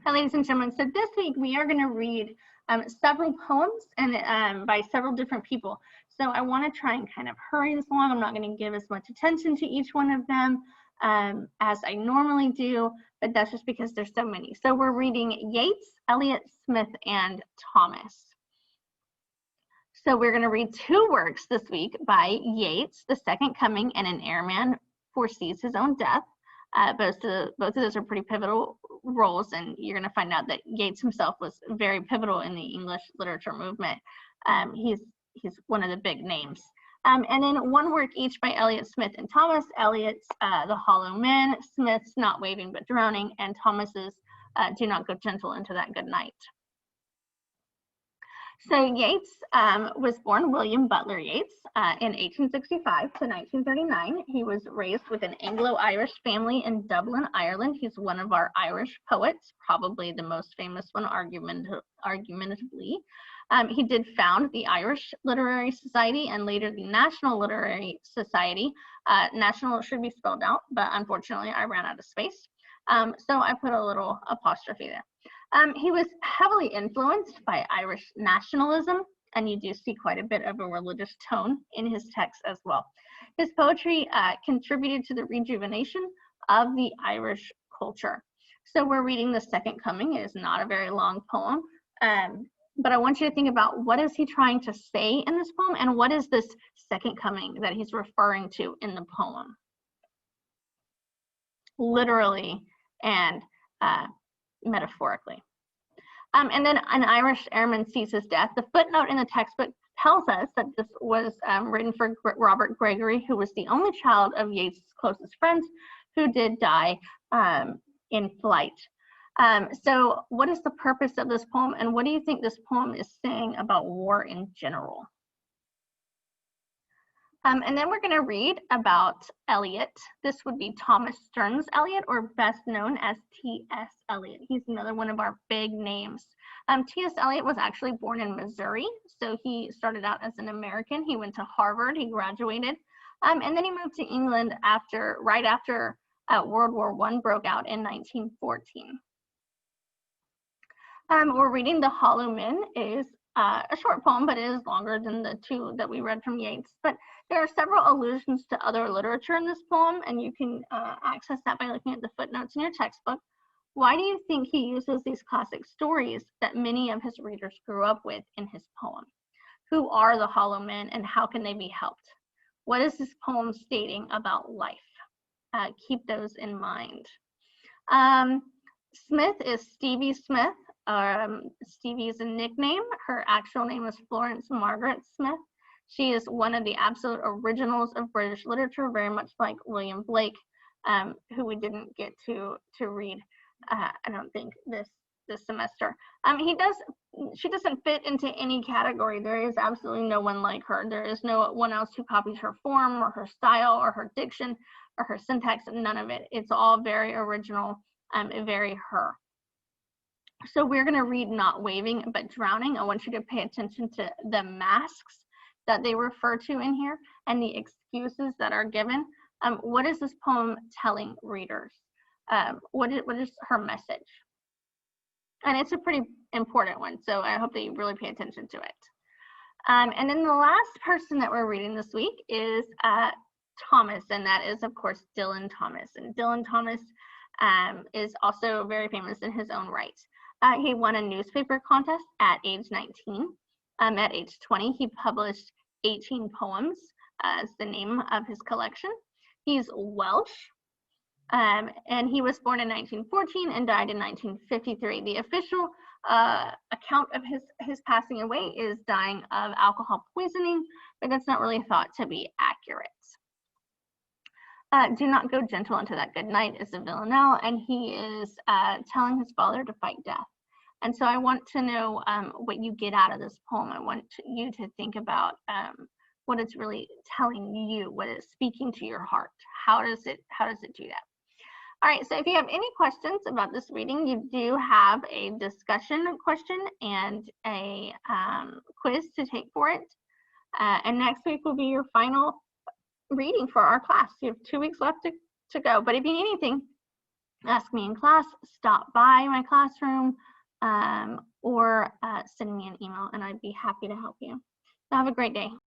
Hi, ladies and gentlemen. So this week we are going to read several poems and by several different people. So I want to try and kind of hurry this along. I'm not going to give as much attention to each one of them as I normally do, but that's just because there's so many. So we're reading Yeats, Eliot, Smith, and Thomas. So we're going to read two works this week by Yeats, The Second Coming and An Airman Foresees His Own Death. Both of those are pretty pivotal roles, and you're going to find out that Yeats himself was very pivotal in the English literature movement. He's one of the big names. And then one work each by Eliot, Smith, and Thomas. Eliot's The Hollow Men, Smith's Not Waving but Drowning, and Thomas's Do Not Go Gentle into That Good Night. So Yeats was born William Butler Yeats in 1865 to 1939. He was raised with an Anglo-Irish family in Dublin, Ireland. He's one of our Irish poets, probably the most famous one argumentatively. He did found the Irish Literary Society and later the National Literary Society. National should be spelled out, but unfortunately I ran out of space. So I put a little apostrophe there. He was heavily influenced by Irish nationalism, and you do see quite a bit of a religious tone in his text as well. His poetry contributed to the rejuvenation of the Irish culture. So we're reading The Second Coming. It is not a very long poem, but I want you to think about what is he trying to say in this poem, and what is this second coming that he's referring to in the poem? Literally and metaphorically. And then an Irish airman sees his death. The footnote in the textbook tells us that this was written for Robert Gregory, who was the only child of Yeats' closest friends who did die in flight. So what is the purpose of this poem, and what do you think this poem is saying about war in general? And then we're going to read about Eliot. This would be Thomas Stearns Eliot, or best known as T.S. Eliot. He's another one of our big names. T.S. Eliot was actually born in Missouri, so he started out as an American. He went to Harvard, he graduated, and then he moved to England right after World War I broke out in 1914. We're reading The Hollow Men. It is a short poem, but it is longer than the two that we read from Yeats. But there are several allusions to other literature in this poem, and you can access that by looking at the footnotes in your textbook. Why do you think he uses these classic stories that many of his readers grew up with in his poem? Who are the hollow men, and how can they be helped? What is this poem stating about life? Keep those in mind. Smith is Stevie Smith. Stevie is a nickname. Her actual name is Florence Margaret Smith. She is one of the absolute originals of British literature, very much like William Blake, who we didn't get to read, I don't think, this semester. She doesn't fit into any category. There is absolutely no one like her. There is no one else who copies her form or her style or her diction or her syntax, none of it. It's all very original, very her. So we're going to read Not Waving but Drowning. I want you to pay attention to the masks that they refer to in here and the excuses that are given. What is this poem telling readers? What is her message? And it's a pretty important one, so I hope that you really pay attention to it. And then the last person that we're reading this week is Thomas, and that is, of course, Dylan Thomas. And Dylan Thomas is also very famous in his own right. He won a newspaper contest at age 19. At age 20, he published 18 poems as the name of his collection. He's Welsh, and he was born in 1914 and died in 1953. The official account of his passing away is dying of alcohol poisoning, but that's not really thought to be accurate. Do Not Go Gentle into That Good Night is a villanelle, and he is telling his father to fight death. And so I want to know what you get out of this poem. I want you to think about what it's really telling you, what it's speaking to your heart. How does it do that? All right, so if you have any questions about this reading, you do have a discussion question and a quiz to take for it. And next week will be your final reading for our class. You have 2 weeks left to go. But if you need anything, ask me in class, stop by my classroom, or send me an email, and I'd be happy to help you. Have a great day.